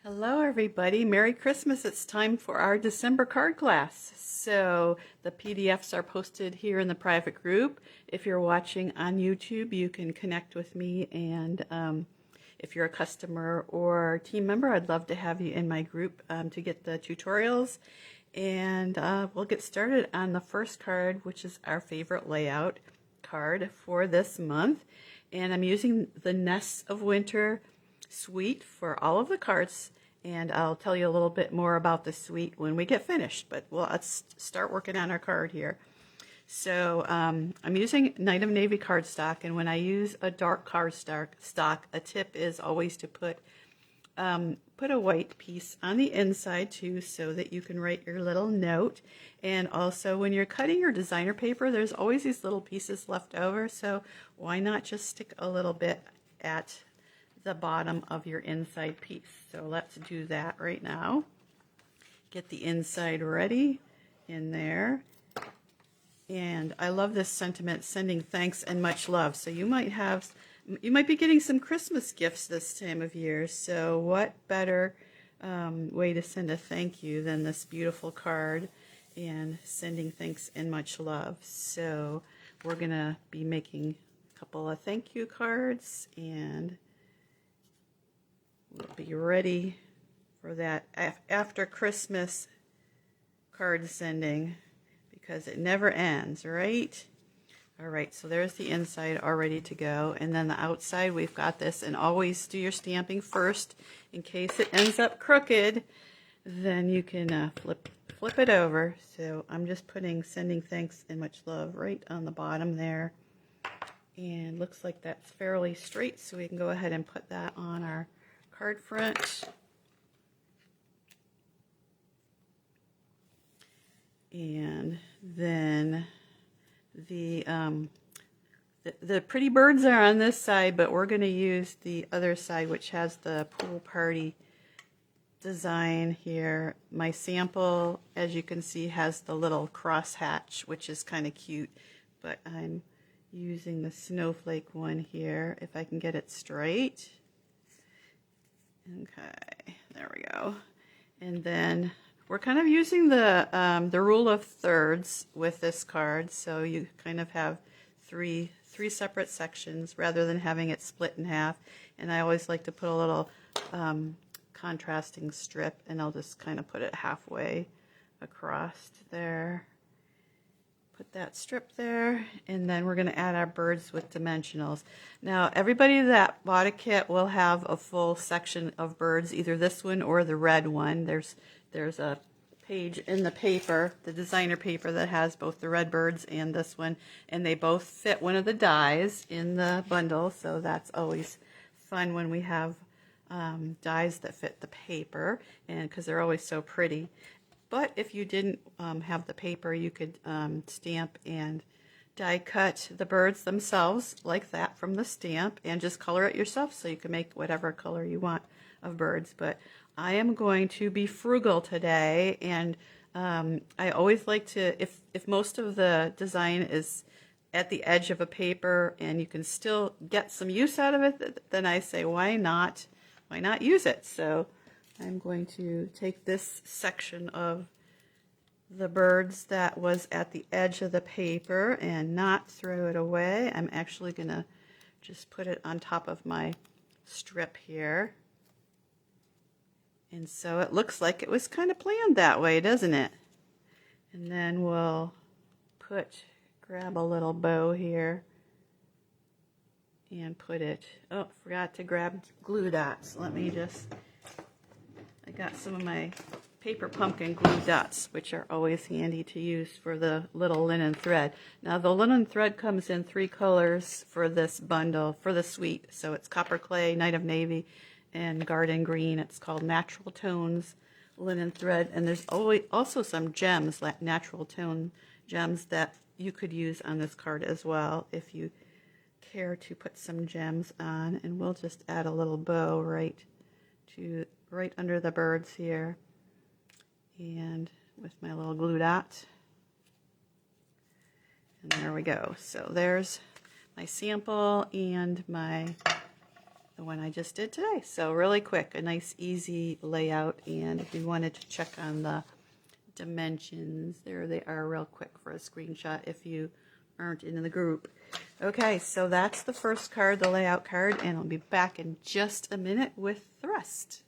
Hello everybody, Merry Christmas. It's time for our December card class. So the PDFs are posted here in the private group. If you're watching on YouTube, you can connect with me, and if you're a customer or team member, I'd love to have you in my group to get the tutorials. And we'll get started on the first card, which is our favorite layout card for this month. And I'm using the Nests of Winter suite for all of the cards, and I'll tell you a little bit more about the suite when we get finished, but let's start working on our card here. So I'm using Night of Navy cardstock, and when I use a dark cardstock, a tip is always to put a white piece on the inside too, so that you can write your little note. And also when you're cutting your designer paper, there's always these little pieces left over, so why not just stick a little bit at the bottom of your inside piece. So let's do that right now. Get the inside ready in there. And I love this sentiment, sending thanks and much love. So you might be getting some Christmas gifts this time of year. So what better way to send a thank you than this beautiful card and sending thanks and much love. So we're gonna be making a couple of thank you cards, and we'll be ready for that after Christmas card sending, because it never ends, right? All right, so there's the inside all ready to go. And then the outside, we've got this. And always do your stamping first in case it ends up crooked. Then you can flip it over. So I'm just putting sending thanks and much love right on the bottom there. And looks like that's fairly straight, so we can go ahead and put that on our card front. And then the pretty birds are on this side, but we're going to use the other side, which has the pool party design here. My sample, as you can see, has the little crosshatch, which is kind of cute, but I'm using the snowflake one here, if I can get it straight. Okay, there we go. And then we're kind of using the rule of thirds with this card, so you kind of have three separate sections rather than having it split in half. And I always like to put a little contrasting strip, and I'll just kind of put it halfway across there. Put that strip there, and then we're going to add our birds with dimensionals. Now, everybody that bought a kit will have a full section of birds, either this one or the red one. There's a page in the paper, the designer paper, that has both the red birds and this one, and they both fit one of the dies in the bundle, so that's always fun when we have dies that fit the paper, and because they're always so pretty. But if you didn't have the paper, you could stamp and die cut the birds themselves like that from the stamp, and just color it yourself, so you can make whatever color you want of birds. But I am going to be frugal today, and I always like to, if most of the design is at the edge of a paper and you can still get some use out of it, then I say why not use it. So I'm going to take this section of the birds that was at the edge of the paper and not throw it away. I'm actually going to just put it on top of my strip here. And so it looks like it was kind of planned that way, doesn't it? And then we'll grab a little bow here and put it, oh, forgot to grab glue dots. I got some of my paper pumpkin glue dots, which are always handy to use for the little linen thread. Now the linen thread comes in 3 colors for this bundle, for the suite. So it's copper clay, Night of Navy, and garden green. It's called Natural Tones linen thread. And there's also some gems, like natural tone gems, that you could use on this card as well if you care to put some gems on. And we'll just add a little bow right under the birds here, and with my little glue dot. And there we go. So there's my sample and my the one I just did today. So really quick, a nice easy layout. And if you wanted to check on the dimensions, there they are real quick for a screenshot if you aren't in the group. Okay, so that's the first card, the layout card, and I'll be back in just a minute with the rest.